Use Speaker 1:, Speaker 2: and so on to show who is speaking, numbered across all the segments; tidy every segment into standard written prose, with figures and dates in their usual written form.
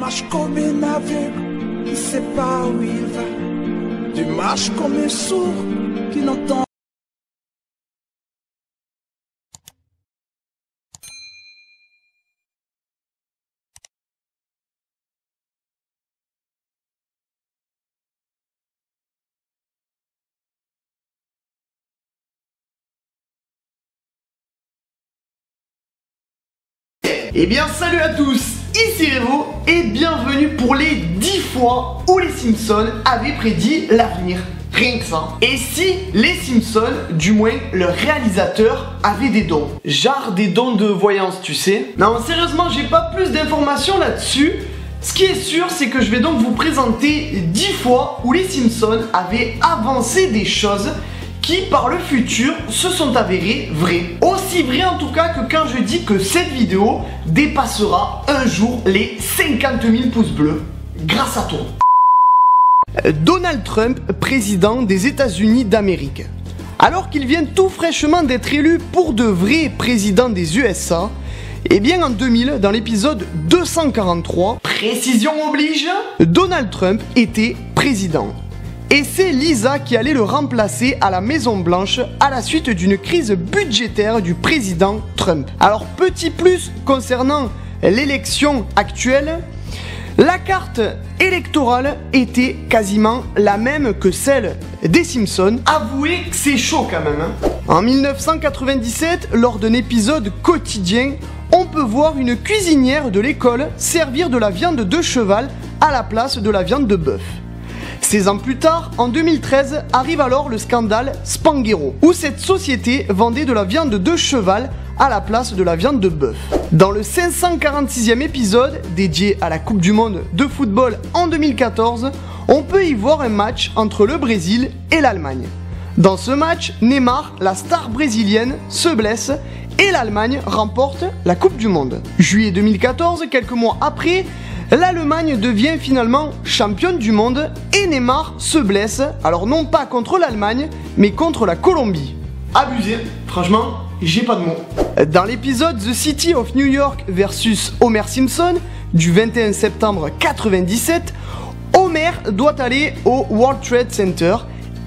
Speaker 1: marches comme un aveugle qui ne sait pas où il va. Tu marches comme un sourd qui n'entend.
Speaker 2: Eh bien salut à tous, ici Revo et bienvenue pour les 10 fois où les Simpsons avaient prédit l'avenir. Rien que ça. Et si les Simpsons, du moins le réalisateur, avait des dons. Genre des dons de voyance, tu sais. Non, sérieusement, j'ai pas plus d'informations là-dessus. Ce qui est sûr, c'est que je vais donc vous présenter 10 fois où les Simpsons avaient avancé des choses qui par le futur se sont avérées vraies. Aussi vraies en tout cas que quand je dis que cette vidéo dépassera un jour les 50 000 pouces bleus. Grâce à toi. Donald Trump, président des États-Unis d'Amérique. Alors qu'il vient tout fraîchement d'être élu pour de vrai président des USA, et bien en 2000, dans l'épisode 243, précision oblige, Donald Trump était président. Et c'est Lisa qui allait le remplacer à la Maison Blanche à la suite d'une crise budgétaire du président Trump. Alors petit plus concernant l'élection actuelle, la carte électorale était quasiment la même que celle des Simpsons. Avouez que c'est chaud quand même. En 1997, lors d'un épisode quotidien, on peut voir une cuisinière de l'école servir de la viande de cheval à la place de la viande de bœuf. 16 ans plus tard, en 2013, arrive alors le scandale Spanghero, où cette société vendait de la viande de cheval à la place de la viande de bœuf. Dans le 546e épisode, dédié à la Coupe du Monde de football en 2014, on peut y voir un match entre le Brésil et l'Allemagne. Dans ce match, Neymar, la star brésilienne, se blesse et l'Allemagne remporte la Coupe du Monde. Juillet 2014, quelques mois après, l'Allemagne devient finalement championne du monde et Neymar se blesse, alors non pas contre l'Allemagne, mais contre la Colombie. Abusé, franchement, j'ai pas de mots. Dans l'épisode The City of New York versus Homer Simpson du 21 septembre 97, Homer doit aller au World Trade Center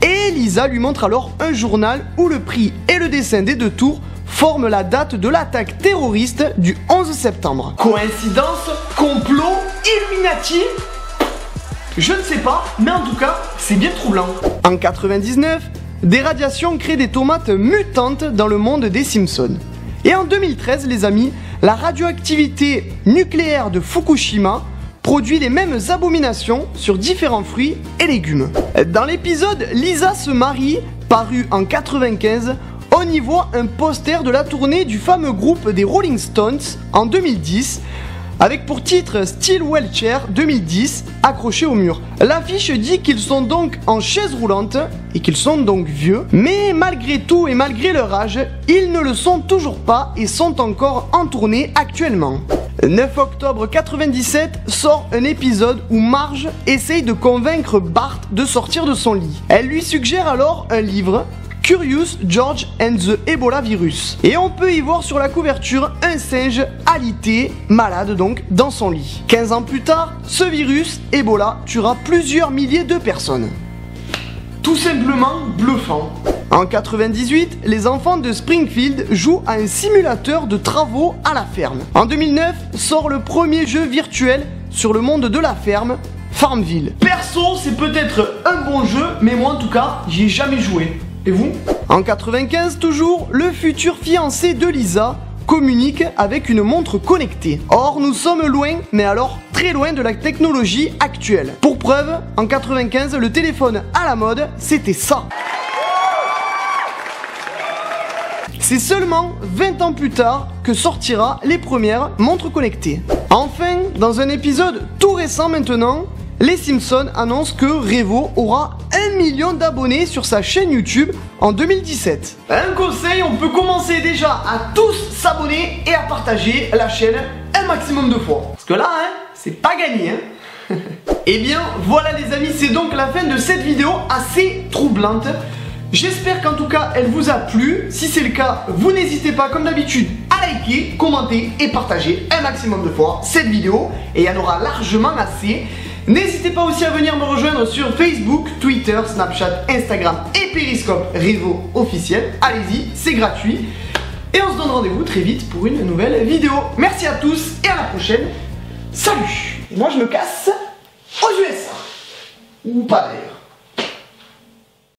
Speaker 2: et Lisa lui montre alors un journal où le prix et le dessin des deux tours forment la date de l'attaque terroriste du 11 septembre. Coïncidence? Complot? Illuminati? Je ne sais pas, mais en tout cas, c'est bien troublant. En 99, des radiations créent des tomates mutantes dans le monde des Simpsons. Et en 2013, les amis, la radioactivité nucléaire de Fukushima produit les mêmes abominations sur différents fruits et légumes. Dans l'épisode Lisa se marie, paru en 95, on y voit un poster de la tournée du fameux groupe des Rolling Stones en 2010, avec pour titre Still Wheelchair 2010 accroché au mur. L'affiche dit qu'ils sont donc en chaise roulante et qu'ils sont donc vieux, mais malgré tout et malgré leur âge, ils ne le sont toujours pas et sont encore en tournée actuellement. 9 octobre 97 sort un épisode où Marge essaye de convaincre Bart de sortir de son lit. Elle lui suggère alors un livre, Curious George and the Ebola Virus. Et on peut y voir sur la couverture un singe alité, malade donc, dans son lit. 15 ans plus tard, ce virus, Ebola, tuera plusieurs milliers de personnes. Tout simplement bluffant. En 98, les enfants de Springfield jouent à un simulateur de travaux à la ferme. En 2009, sort le premier jeu virtuel sur le monde de la ferme, Farmville. Perso, c'est peut-être un bon jeu, mais moi en tout cas, j'y ai jamais joué. Et vous? En 95 toujours, le futur fiancé de Lisa communique avec une montre connectée. Or, nous sommes loin, mais alors très loin de la technologie actuelle. Pour preuve, en 95, le téléphone à la mode, c'était ça. C'est seulement 20 ans plus tard que sortira les premières montres connectées. Enfin, dans un épisode tout récent maintenant, les Simpsons annoncent que Revo aura 1 million d'abonnés sur sa chaîne YouTube en 2017. Un conseil, on peut commencer déjà à tous s'abonner et à partager la chaîne un maximum de fois. Parce que là, c'est pas gagné. Et bien voilà les amis, c'est donc la fin de cette vidéo assez troublante. J'espère qu'en tout cas elle vous a plu. Si c'est le cas, vous n'hésitez pas comme d'habitude à liker, commenter et partager un maximum de fois cette vidéo. Et il y en aura largement assez. N'hésitez pas aussi à venir me rejoindre sur Facebook, Twitter, Snapchat, Instagram et Periscope, réseau officiel. Allez-y, c'est gratuit. Et on se donne rendez-vous très vite pour une nouvelle vidéo. Merci à tous et à la prochaine. Salut! Et moi je me casse aux USA. Ou pas d'ailleurs.